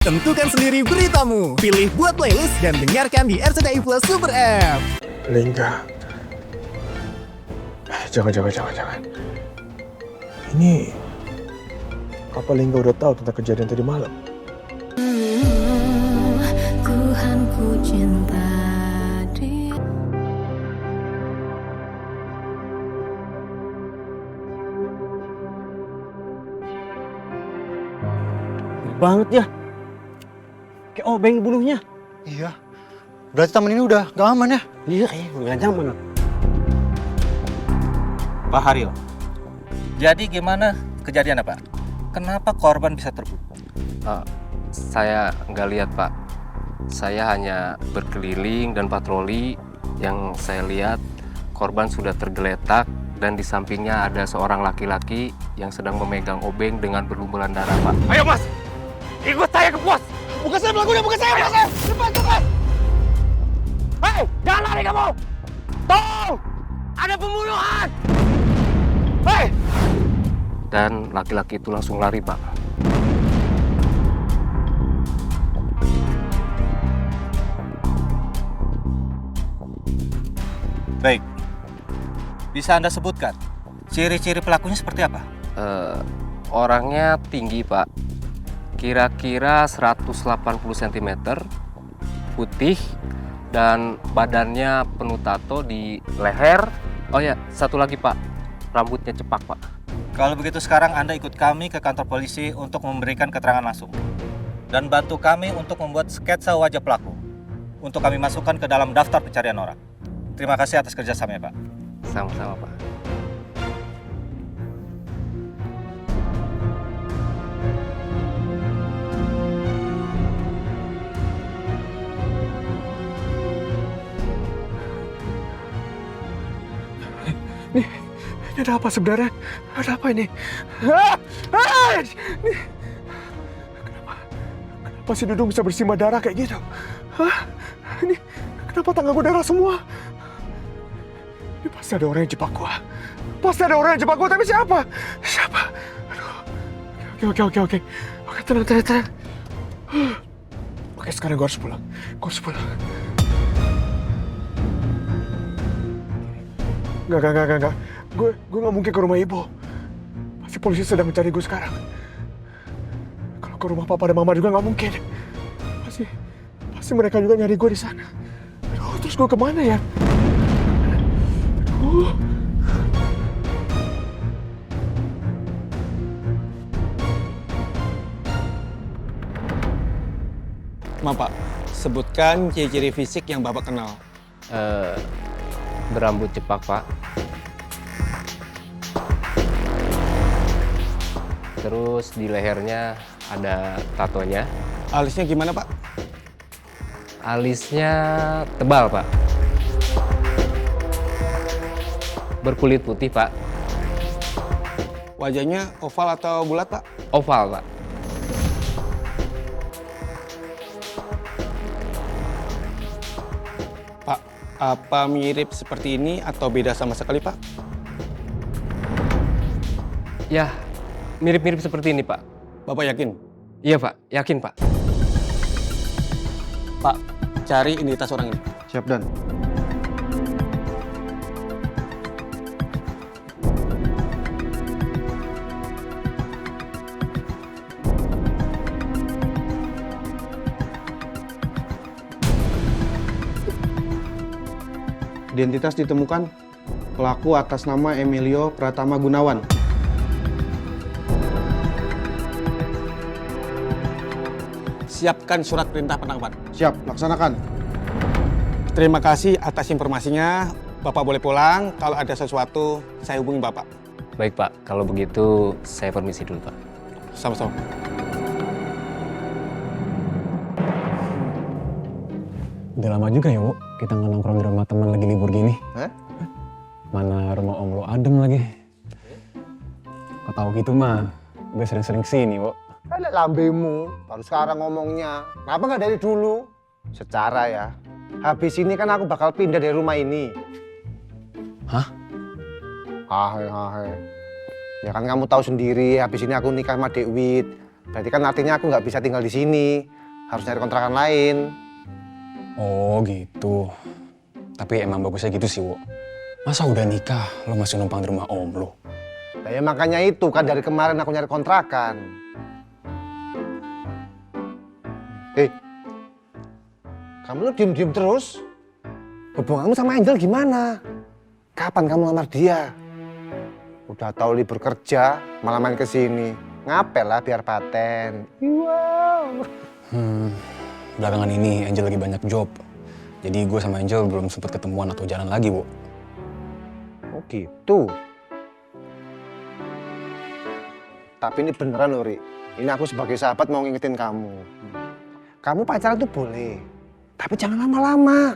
Tentukan sendiri beritamu. Pilih buat playlist dan dengarkan di RCTI Plus Super App. Lingga. Jangan. Ini... Apa Lingga udah tahu tentang kejadian tadi malam? Tuhan ku cinta dia. Banget ya. Kayak obeng bulunya. Iya. Berarti taman ini udah gak aman ya? Iya kayaknya nggak nyaman. Pak Haryo, jadi gimana kejadiannya Pak? Kenapa korban bisa terbunuh? Saya nggak lihat Pak. Saya hanya berkeliling dan patroli. Yang saya lihat korban sudah tergeletak dan di sampingnya ada seorang laki-laki yang sedang memegang obeng dengan berlumuran darah Pak. Ayo mas, ikut saya ke pos. Bukan saya pelakunya, bukan saya. Cepat. Hei, jangan lari kamu. Tolong, ada pembunuhan. Hei. Dan laki-laki itu langsung lari Pak. Baik, bisa Anda sebutkan ciri-ciri pelakunya seperti apa? Orangnya tinggi Pak, kira-kira 180 cm, putih, dan badannya penuh tato di leher. Oh ya, satu lagi Pak, rambutnya cepak Pak. Kalau begitu sekarang Anda ikut kami ke kantor polisi untuk memberikan keterangan langsung. Dan bantu kami untuk membuat sketsa wajah pelaku. Untuk kami masukkan ke dalam daftar pencarian orang. Terima kasih atas kerjasamanya Pak. Sama-sama Pak. Ini ada apa sebenarnya? Ada apa ini? Kenapa si Dudung bisa bersimbah darah kayak gitu? Ini kenapa tangan gue darah semua? Ini pasti ada orang yang jebak gue. Tapi siapa? Aduh. Oke, tenang. Oke, sekarang gue harus pulang. Enggak. Gue nggak mungkin ke rumah ibu. Pasti polisi sedang mencari gue sekarang. Kalau ke rumah papa dan mama juga nggak mungkin. Pasti mereka juga nyari gue di sana. Aduh, terus gue kemana ya? Aduh. Maaf Pak, sebutkan ciri-ciri fisik yang Bapak kenal. Berambut cepak Pak. Terus di lehernya ada tatonya. Alisnya gimana Pak? Alisnya tebal Pak. Berkulit putih Pak. Wajahnya oval atau bulat Pak? Oval Pak. Pak, apa mirip seperti ini atau beda sama sekali Pak? Ya, mirip-mirip seperti ini Pak. Bapak yakin? Iya Pak, yakin Pak. Pak, cari identitas orang ini. Siap Dan. Identitas ditemukan pelaku atas nama Emilio Pratama Gunawan. Siapkan surat perintah penangkapan. Siap, laksanakan. Terima kasih atas informasinya. Bapak boleh pulang. Kalau ada sesuatu, saya hubungi Bapak. Baik Pak, kalau begitu saya permisi dulu Pak. Sama-sama. Udah lama juga ya, Bu, kita nggak nongkrong di rumah teman lagi libur gini. Hah? Mana rumah om lo adem lagi. Kau tahu gitu mah, gue sering-sering kesini, Bu. Ada lambemu, baru sekarang ngomongnya. Kenapa nggak dari dulu? Secara ya, habis ini kan aku bakal pindah dari rumah ini. Hah? Hahe. Ya kan kamu tahu sendiri, habis ini aku nikah sama Dekwit. Berarti kan artinya aku nggak bisa tinggal di sini. harus nyari kontrakan lain. Oh gitu. Tapi emang bagusnya gitu sih, Wo. Masa udah nikah, lo masih numpang di rumah om lo? Nah, ya makanya itu kan dari kemarin aku nyari kontrakan. Kamu lu diem-diem terus? Hubunganmu sama Angel gimana? Kapan kamu lamar dia? Udah tahu libur kerja, malah main kesini. Ngapel lah biar paten. Wow. Belakangan ini Angel lagi banyak job. Jadi gue sama Angel belum sempat ketemuan atau jalan lagi, Wo. Oh gitu. Tapi ini beneran loh, Ri. Ini aku sebagai sahabat mau ngingetin kamu. Kamu pacaran tuh boleh, tapi jangan lama-lama.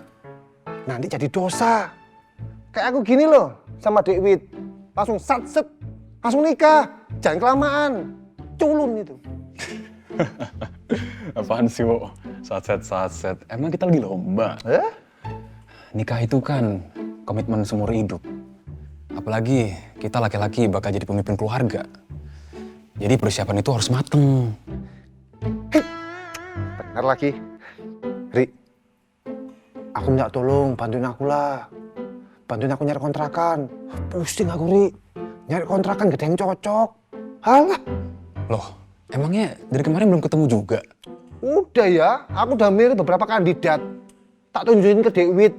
Nanti jadi dosa. Kayak aku gini loh, sama Dekwit. Langsung sat-set, langsung nikah. Jangan kelamaan. Culun itu. Apaan sih, Wo? Satset. Emang kita lagi lomba? Nikah itu kan komitmen seumur hidup. Apalagi kita laki-laki bakal jadi pemimpin keluarga. Jadi persiapan itu harus mateng. Bener lagi. Ri, aku minta tolong, bantuin aku lah. Bantuin aku nyari kontrakan. Pusing aku, Ri. Nyari kontrakan gak ada yang cocok. Halah. Loh, emangnya dari kemarin belum ketemu juga? Udah ya, aku udah milih beberapa kandidat. Tak tunjukin ke Dekwit.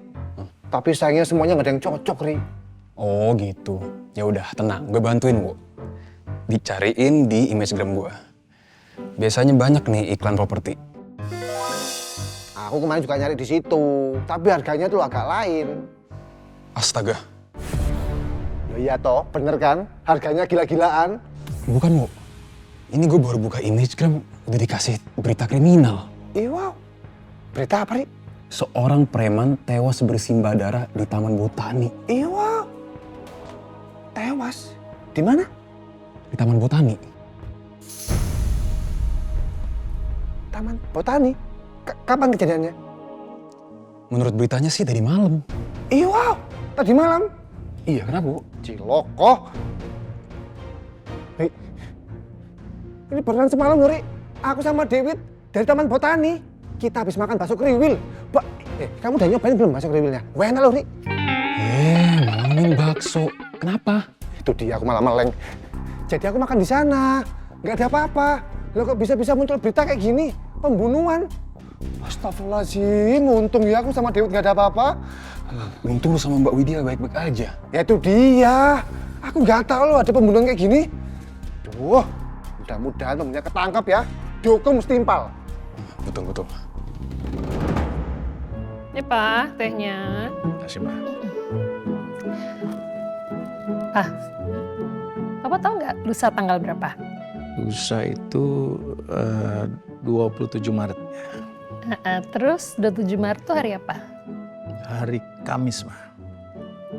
Tapi sayangnya semuanya gak ada yang cocok, Ri. Oh gitu. Ya udah, tenang. Gue bantuin, Wo. Dicariin di Imagegram gue. Biasanya banyak nih iklan properti. Aku kemarin juga nyari di situ, tapi harganya tuh agak lain. Astaga. Loh iya toh, bener kan? Harganya gila-gilaan. Bukan, Wo. Ini gue baru buka Imagegram, udah dikasih berita kriminal. Ih wow. Berita apa, Ri? Seorang preman tewas bersimbah darah di Taman Botani. Ih wow. Tewas? Di mana? Di Taman Botani. Taman Botani? Kapan kejadiannya? Menurut beritanya sih tadi malam. Ih wow. Tadi malam? Iya, kenapa, Wo? Ciloko. Ri, ini beneran semalam loh, Ri. Aku sama Dekwit dari Taman Botani. Kita habis makan bakso kriwil. Kamu udah nyobain belum bakso kriwilnya? Enak loh, Ri. Malah ngomongin bakso. Kenapa? Itu dia, aku malah meleng. Jadi aku makan di sana. Nggak ada apa-apa. Loh kok bisa-bisa muncul berita kayak gini? Pembunuhan. Astagfirullahaladzim, untung ya aku sama Dekwit nggak ada apa-apa. Untung lu sama Mbak Widya baik-baik aja. Ya itu dia. Aku nggak tahu loh ada pembunuhan kayak gini. Duh, mudah-mudahan pembunuhnya ketangkap ya. Dihukum setimpal. Betul. Ini Pak, tehnya. Kasih, Mbak. Pak, Papa tahu nggak lusa tanggal berapa? Lusa itu 27 Maret. Terus 27 Maret itu hari apa? Hari Kamis, Ma.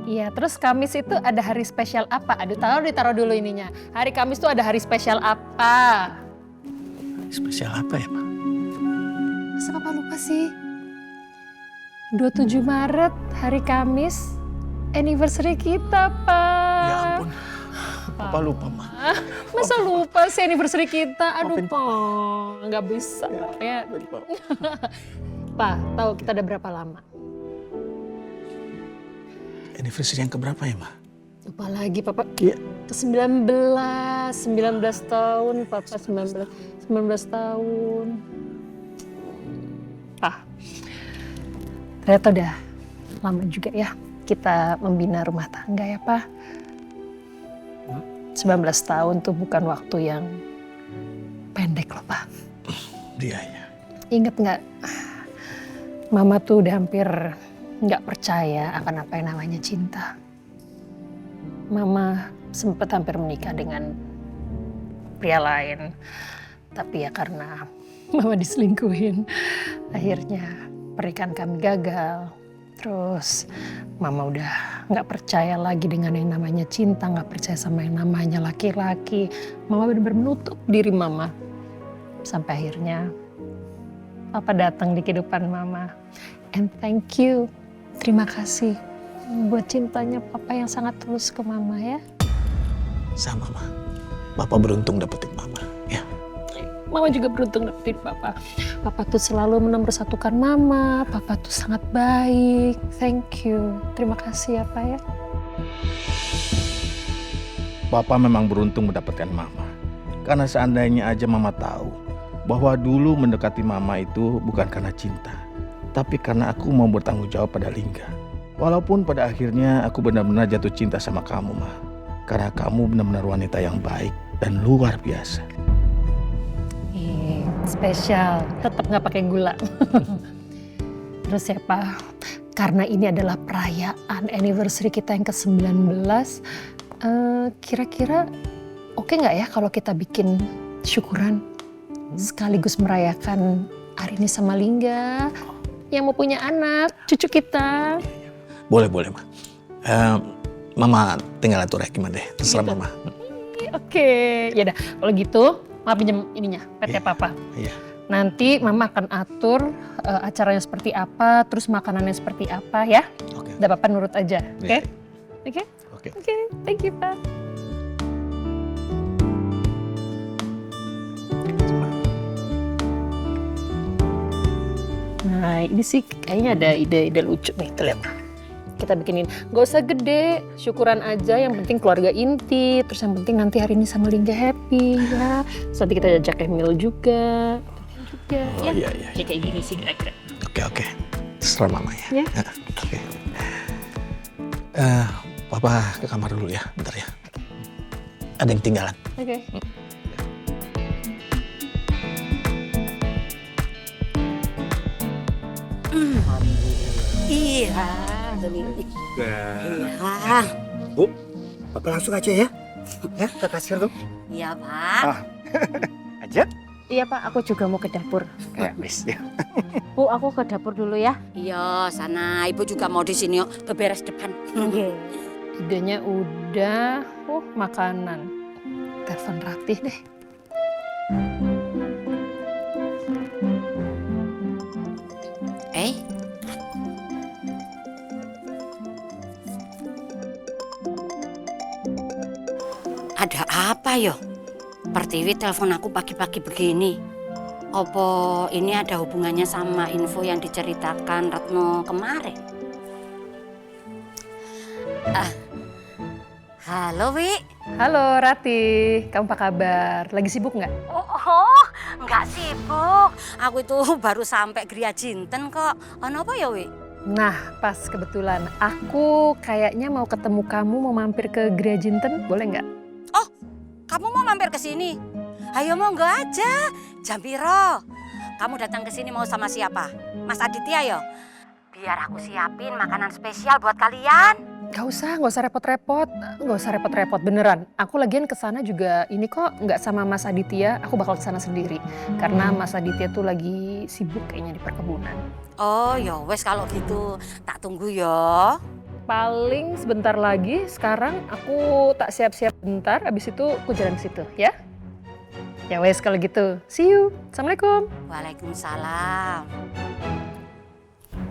Iya, terus Kamis itu ada hari spesial apa? Aduh, ditaruh dulu ininya. Hari Kamis itu ada hari spesial apa? Spesial apa ya, Ma? Masa Papa lupa sih? 27 Maret, hari Kamis, anniversary kita, Pak. Ya ampun, Papa lupa, Ma. Masa lupa sih anniversary kita? Aduh, Pak, nggak bisa. Ya. Pak, tahu kita udah berapa lama? Anniversary yang keberapa ya, Ma? Lupa lagi, Papa. Iya. Ke-19 tahun, Papa 19 tahun. Ternyata udah lama juga ya kita membina rumah tangga ya, Pak. 19 tahun tuh bukan waktu yang pendek loh, Pak. Iya, ya. Ingat nggak, Mama tuh udah hampir nggak percaya akan apa yang namanya cinta. Mama sempat hampir menikah dengan pria lain. Tapi ya karena Mama diselingkuhin, akhirnya pernikahan kami gagal. Terus Mama udah nggak percaya lagi dengan yang namanya cinta, nggak percaya sama yang namanya laki-laki. Mama benar-benar menutup diri Mama. Sampai akhirnya Papa datang di kehidupan Mama. And thank you. Terima kasih buat cintanya Papa yang sangat tulus ke Mama ya. Sama, Ma. Papa beruntung dapetin Mama, ya. Mama juga beruntung dapetin Papa. Papa tuh selalu menomborsatukan Mama. Papa tuh sangat baik. Thank you. Terima kasih ya, Pak ya. Papa memang beruntung mendapatkan Mama. Karena seandainya aja Mama tahu bahwa dulu mendekati Mama itu bukan karena cinta, tapi karena aku mau bertanggung jawab pada Lingga. Walaupun pada akhirnya aku benar-benar jatuh cinta sama kamu, Ma. Karena kamu benar-benar wanita yang baik dan luar biasa. Spesial, tetap nggak pakai gula. Terus ya Pak, karena ini adalah perayaan anniversary kita yang ke-19, kira-kira oke nggak ya kalau kita bikin syukuran sekaligus merayakan Arini sama Lingga yang mau punya anak, cucu kita. Boleh, Ma. Mama tinggal atur ya gimana deh, terserah Mama. Oke, ya udah kalau gitu Mama pinjam ininya, PT Papa. Iya. Nanti Mama akan atur acaranya seperti apa, terus makanannya seperti apa ya. Oke. Udah Papa nurut aja, oke? Oke. Oke, thank you Pak. Nah ini sih kayaknya ada ide-ide lucu nih, tuh lihat. Kita bikinin, gak usah gede, syukuran aja, yang penting keluarga inti, terus yang penting nanti hari ini sama Lingga happy ya. Terus nanti kita ajak Emil juga. Oh, ya. iya. Ya kayak gini sih kira-kira. Oke. Terserah Mama ya. Oke. Papa ke kamar dulu ya, bentar ya. Ada yang ketinggalan. Oke. Iya. Bu, Papa langsung aja ya. Ya, ke kasir tuh. Iya, Pak. Aja? Iya Pak, aku juga mau ke dapur. Ya, wis ya. Bu, aku ke dapur dulu ya. Iya, sana Ibu juga mau di sini yuk, ke beres depan. Idenya udah, makanan. Telepon Ratih deh. Ada apa yo? Pertiwi telepon aku pagi-pagi begini. Apa ini ada hubungannya sama info yang diceritakan Retno kemarin? Halo Wi. Halo Ratih, kamu apa kabar? Lagi sibuk nggak? Oh, nggak sibuk. Aku itu baru sampai Gria Jinten kok. Ono apa ya Wi? Nah, pas kebetulan aku kayaknya mau ketemu kamu, mau mampir ke Gria Jinten, boleh nggak? Oh, kamu mau mampir ke sini? Ayo monggo aja. Jam piro? Kamu datang ke sini mau sama siapa? Mas Aditya yo? Biar aku siapin makanan spesial buat kalian. Gak usah repot-repot beneran. Aku lagian kesana juga ini kok nggak sama Mas Aditya, aku bakal kesana sendiri. Karena Mas Aditya tuh lagi sibuk kayaknya di perkebunan. Oh ya wes kalau gitu tak tunggu yo. Paling sebentar lagi, sekarang aku tak siap-siap bentar, abis itu aku jalan ke situ ya. Ya wes kalau gitu, see you. Assalamualaikum. Waalaikumsalam.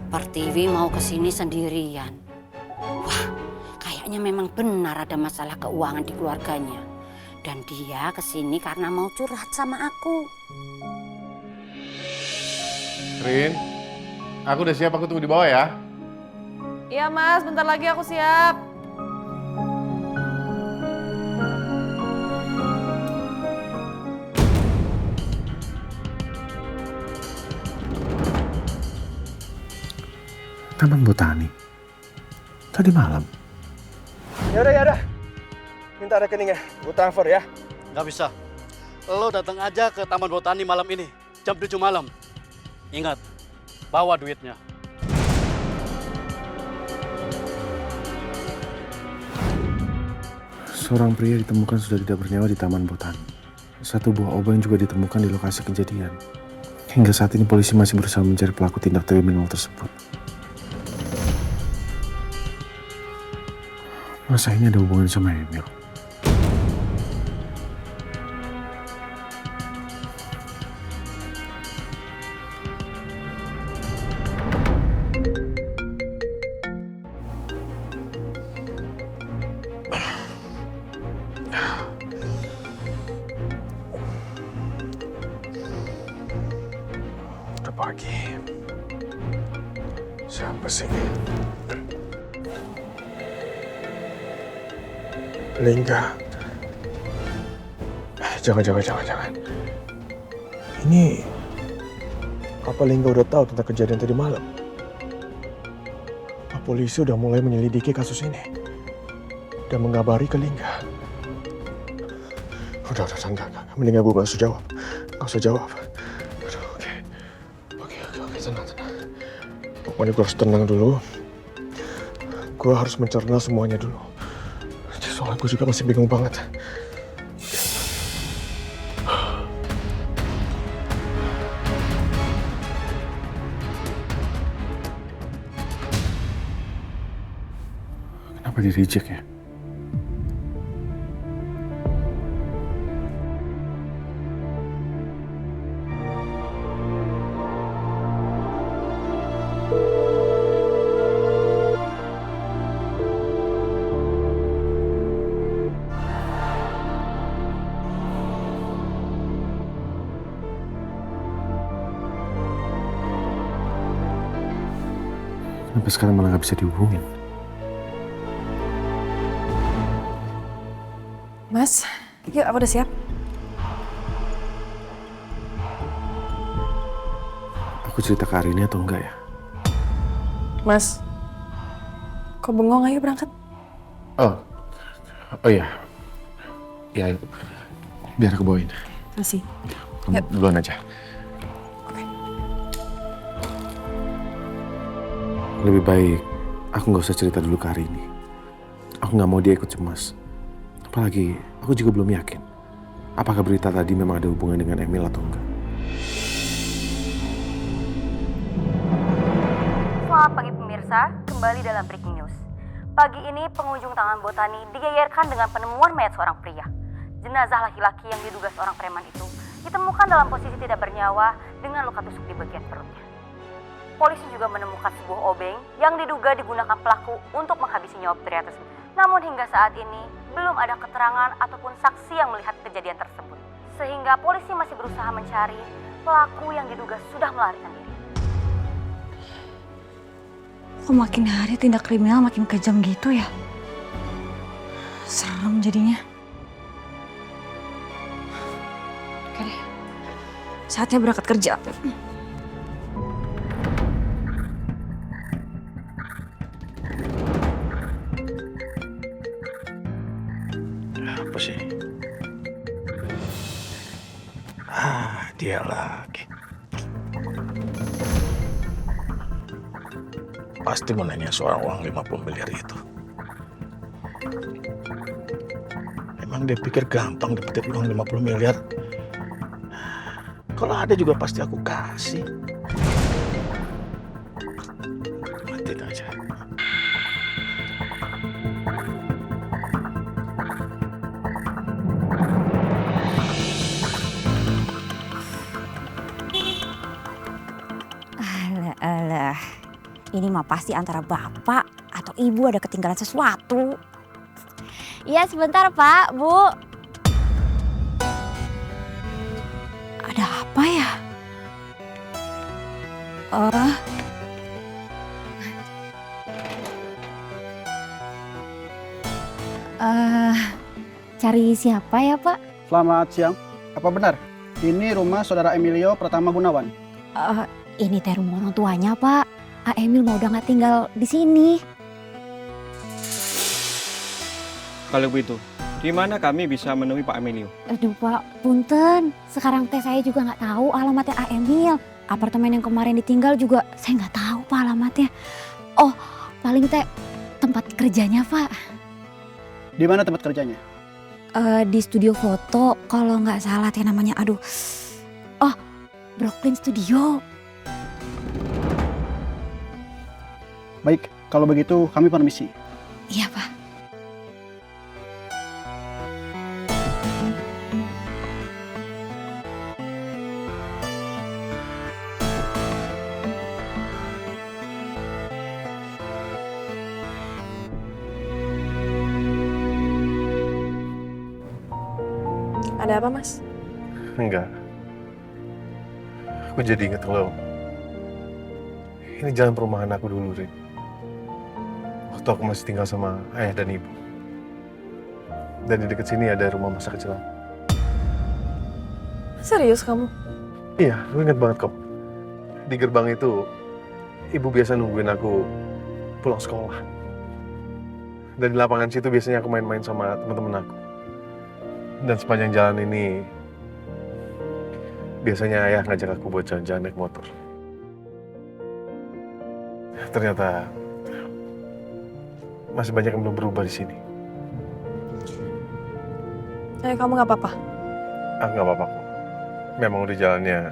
Pertiwi mau kesini sendirian. Wah, kayaknya memang benar ada masalah keuangan di keluarganya. Dan dia kesini karena mau curhat sama aku. Rin, aku udah siap, aku tunggu di bawah ya. Iya Mas, bentar lagi aku siap. Taman Botani. Tadi malam. Yaudah. Minta rekeningnya, gue transfer ya. Nggak bisa. Lo datang aja ke Taman Botani malam ini, jam 7 malam. Ingat, bawa duitnya. Seorang pria ditemukan sudah tidak bernyawa di Taman Botani. Satu buah obeng juga ditemukan di lokasi kejadian. Hingga saat ini polisi masih berusaha mencari pelaku tindak kriminal tersebut. Masa ini ada hubungan sama Emil? pagi. Siapa sih ini? Lingga. Jangan. Ini apa Lingga udah tahu tentang kejadian tadi malam? Apa polisi udah mulai menyelidiki kasus ini dan mengabari ke Lingga? Udah, enggak. Mendingan gue gak usah jawab. Oke, tenang. Pokoknya gue harus tenang dulu. Gue harus mencerna semuanya dulu. Soalnya gue juga masih bingung banget. Kenapa di reject ya? Kenapa sekarang malah gak bisa dihubungin? Mas, yuk aku udah siap. Aku cerita ke Arini atau enggak ya? Mas, kok bengong, ayo berangkat. Oh iya. Ya, biar aku bawain. Masih. Kamu duluan aja. Lebih baik aku nggak usah cerita dulu ke Arini. Aku nggak mau dia ikut cemas. Apalagi aku juga belum yakin apakah berita tadi memang ada hubungan dengan Emil atau enggak. Selamat pagi pemirsa, kembali dalam Breaking News. Pagi ini pengunjung Taman Botani digegerkan dengan penemuan mayat seorang pria. Jenazah laki-laki yang diduga seorang preman itu ditemukan dalam posisi tidak bernyawa dengan luka tusuk di bagian perutnya. Polisi juga menemukan sebuah obeng yang diduga digunakan pelaku untuk menghabisi nyawa pria tersebut. Namun hingga saat ini belum ada keterangan ataupun saksi yang melihat kejadian tersebut. Sehingga polisi masih berusaha mencari pelaku yang diduga sudah melarikan diri. Kok makin hari tindak kriminal makin kejam gitu ya? Serem jadinya. Oke deh, saatnya berangkat kerja. Apa sih? Dia lagi. Pasti mau nanya soal uang 50 miliar itu. Emang dia pikir gampang dapetin uang 50 miliar? Kalau ada juga pasti aku kasih. Matiin aja. Alah, ini mah pasti antara bapak atau ibu ada ketinggalan sesuatu. Iya sebentar Pak, Bu. Ada apa ya? Cari siapa ya Pak? Selamat siang. Apa benar? Ini rumah saudara Emilio Pratama Gunawan. Ini teh rumah orang tuanya Pak. Emil mau udah nggak tinggal di sini. Kalau begitu, di mana kami bisa menemui Pak Emilio? Aduh Pak, punten. Sekarang teh saya juga nggak tahu alamatnya Emil. Apartemen yang kemarin ditinggal juga saya nggak tahu Pak alamatnya. Oh, paling teh tempat kerjanya Pak. Di mana tempat kerjanya? Di studio foto, kalau nggak salah teh namanya. Aduh, oh Brooklyn Studio. Baik, kalau begitu kami permisi. Iya Pak. Ada apa Mas? Enggak. Aku jadi inget kalau Ini jalan perumahan aku dulu, Rin. Waktu aku masih tinggal sama ayah dan ibu. Dan di dekat sini ada rumah masa kecil aku. Serius kamu? Iya, aku ingat banget kok. Di gerbang itu, ibu biasa nungguin aku pulang sekolah. Dan di lapangan situ biasanya aku main-main sama teman-teman aku. Dan sepanjang jalan ini, biasanya ayah ngajak aku buat jalan-jalan naik motor. Ternyata masih banyak yang belum berubah di sini. Kamu nggak apa-apa? Nggak apa-apa kok. Memang udah jalannya,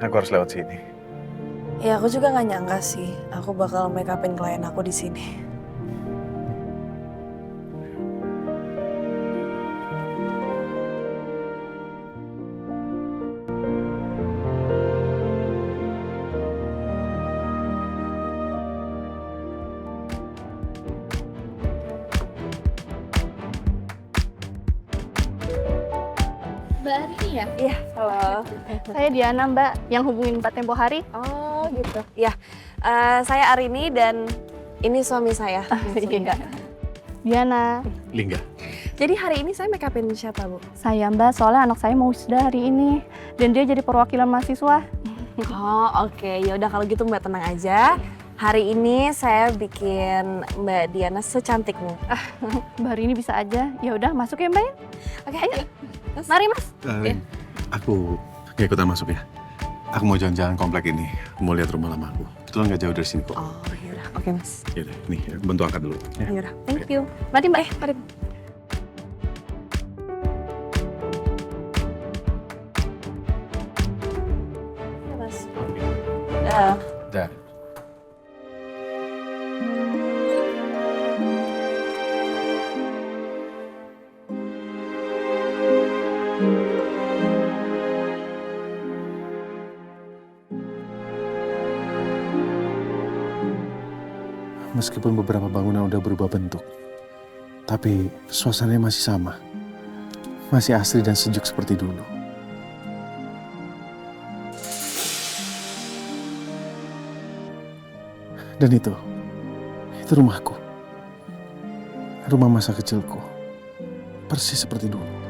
aku harus lewat sini. Ya aku juga nggak nyangka sih, aku bakal make upin klien aku di sini. Mbak Arini ya? Iya, halo. Saya Diana Mbak, yang hubungin Mbak tempo hari. Oh gitu. Ya, saya Arini dan ini suami saya. Iya. Diana. Lingga. Jadi hari ini saya make upin siapa, Bu? Saya Mbak, soalnya anak saya mau wisuda hari ini. Dan dia jadi perwakilan mahasiswa. Oh oke, ya udah kalau gitu Mbak tenang aja. Hari ini saya bikin Mbak Diana secantikmu. Mbak Arini bisa aja. Ya udah masuk ya Mbak ya. Oke, ayo. Mari Mas. Aku nggak ikutan masuk ya. Aku mau jalan-jalan komplek ini. Mau lihat rumah lama aku. Kebetulan nggak jauh dari sini kok. Oh yaudah, oke Mas. Yaudah, nih bantu angkat dulu. Ya. Yaudah, thank you. Mari Mbak, mari. Ya Mas. Dah. Dah. Meskipun beberapa bangunan udah berubah bentuk, tapi suasananya masih sama. Masih asri dan sejuk seperti dulu. Dan itu rumahku. Rumah masa kecilku. Persis seperti dulu.